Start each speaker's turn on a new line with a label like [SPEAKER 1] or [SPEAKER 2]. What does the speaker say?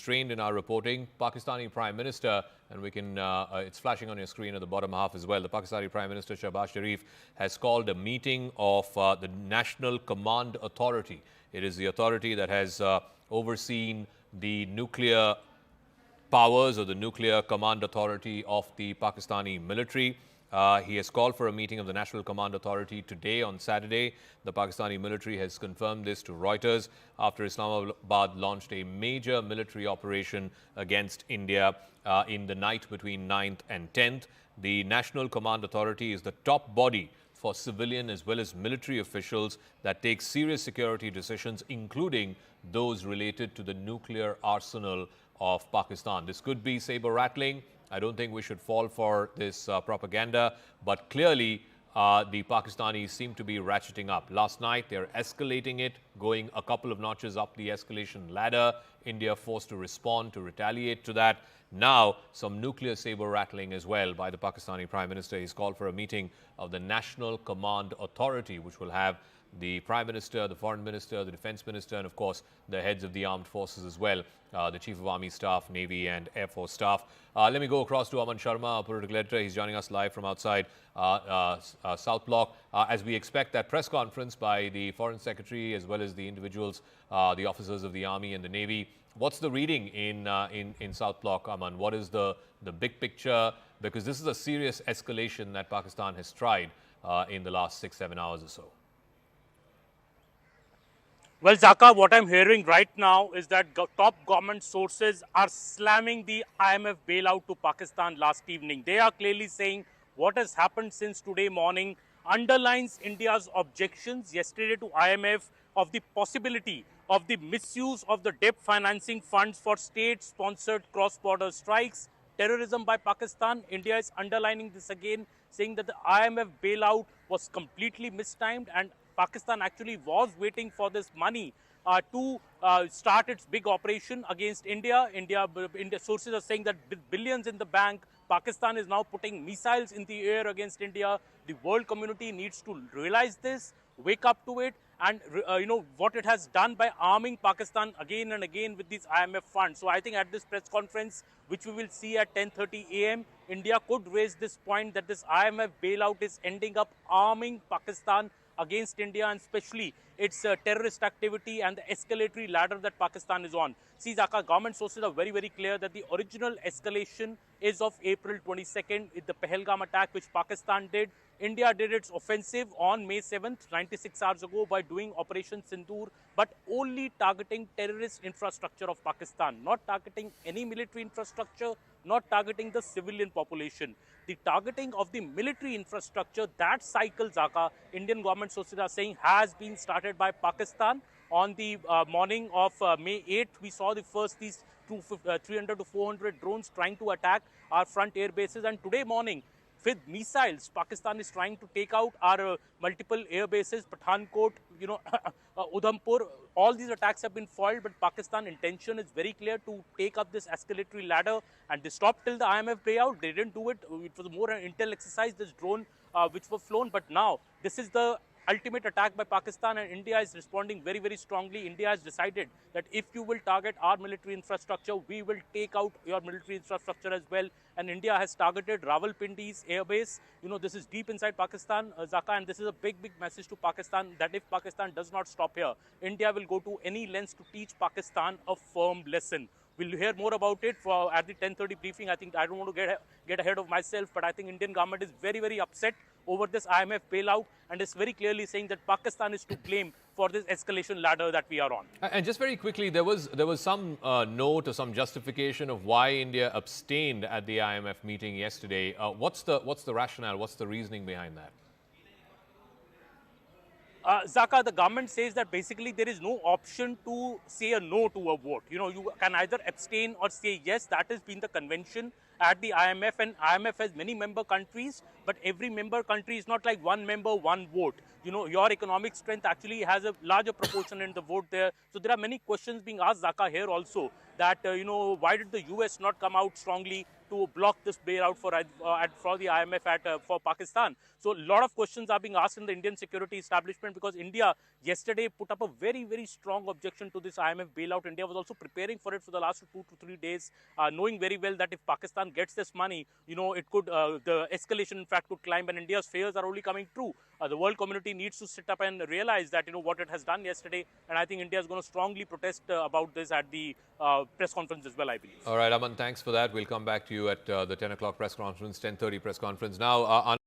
[SPEAKER 1] constrained in our reporting. Pakistani Prime Minister, and we can, it's flashing on your screen at the bottom half as well. The Pakistani Prime Minister Shehbaz Sharif has called a meeting of the National Command Authority. It is the authority that has overseen the nuclear powers or the nuclear command authority of the Pakistani military. He has called for a meeting of the National Command Authority today on Saturday. The Pakistani military has confirmed this to Reuters after Islamabad launched a major military operation against India in the night between 9th and 10th. The National Command Authority is the top body for civilian as well as military officials that take serious security decisions, including those related to the nuclear arsenal of Pakistan. This could be saber-rattling. I don't think we should fall for this propaganda, but clearly the Pakistanis seem to be ratcheting up. Last night, they're escalating it, going a couple of notches up the escalation ladder. India forced to respond, to retaliate to that. Now, some nuclear saber-rattling as well by the Pakistani Prime Minister. He's called for a meeting of the National Command Authority, which will have the Prime Minister, the Foreign Minister, the Defense Minister, and of course, the heads of the armed forces as well, the Chief of Army Staff, Navy and Air Force Staff. Let me go across to Aman Sharma, our political editor. He's joining us live from outside South Block. As we expect that press conference by the Foreign Secretary as well as the individuals, the officers of the Army and the Navy. What's the reading in South Block, Aman? What is the big picture? Because this is a serious escalation that Pakistan has tried in the last 6-7 hours or so.
[SPEAKER 2] Well, Zaka, what I'm hearing right now is that top government sources are slamming the IMF bailout to Pakistan last evening. They are clearly saying what has happened since today morning underlines India's objections yesterday to IMF of the possibility of the misuse of the debt financing funds for state-sponsored cross-border strikes, terrorism by Pakistan. India is underlining this again, saying that the IMF bailout was completely mistimed and Pakistan actually was waiting for this money to start its big operation against India. India sources are saying that with billions in the bank, Pakistan is now putting missiles in the air against India. The world community needs to realize this, wake up to it, and what it has done by arming Pakistan again and again with these IMF funds. So I think at this press conference, which we will see at 10:30 a.m., India could raise this point that this IMF bailout is ending up arming Pakistan against India and especially its terrorist activity and the escalatory ladder that Pakistan is on. See, Zaka, government sources are very, very clear that the original escalation is of April 22nd, the Pahalgam attack which Pakistan did. India did its offensive on May 7th, 96 hours ago, by doing Operation Sindoor, but only targeting terrorist infrastructure of Pakistan, not targeting any military infrastructure, not targeting the civilian population. The targeting of the military infrastructure, that cycle, Zaka, Indian government sources are saying has been started by Pakistan. On the morning of May 8th, we saw the first these 300 to 400 drones trying to attack our front air bases. And today morning, with missiles, Pakistan is trying to take out our multiple air bases, Pathankot, Udhampur. All these attacks have been foiled, but Pakistan intention is very clear to take up this escalatory ladder, and they stopped till the IMF payout. They didn't do it. It was more an intel exercise, this drone which were flown. But now this is the ultimate attack by Pakistan, and India is responding very, very strongly. India has decided that if you will target our military infrastructure, we will take out your military infrastructure as well. And India has targeted Rawalpindi's airbase. This is deep inside Pakistan, Zaka, and this is a big, big message to Pakistan that if Pakistan does not stop here, India will go to any lengths to teach Pakistan a firm lesson. We'll hear more about it at the 10:30 briefing. I think I don't want to get ahead of myself, but I think Indian government is very, very upset over this IMF bailout and is very clearly saying that Pakistan is to blame for this escalation ladder that we are on.
[SPEAKER 1] And just very quickly, there was some note or some justification of why India abstained at the IMF meeting yesterday. What's the rationale? What's the reasoning behind that?
[SPEAKER 2] Zaka, the government says that basically there is no option to say a no to a vote. You can either abstain or say yes. That has been the convention at the IMF, and IMF has many member countries, but every member country is not like one member, one vote. Your economic strength actually has a larger proportion in the vote there. So there are many questions being asked, Zaka, here also, that, why did the US not come out strongly to block this bailout for the IMF for Pakistan? So a lot of questions are being asked in the Indian security establishment, because India yesterday put up a very, very strong objection to this IMF bailout. India was also preparing for it for the last 2 to 3 days, knowing very well that if Pakistan gets this money, it could, the escalation in fact could climb, and India's fears are only coming true. The world community needs to sit up and realize that, what it has done yesterday, and I think India is going to strongly protest about this at the press conference as well, I believe.
[SPEAKER 1] All right, Aman, thanks for that. We'll come back to you at the 10 o'clock press conference, 10:30 press conference. Now,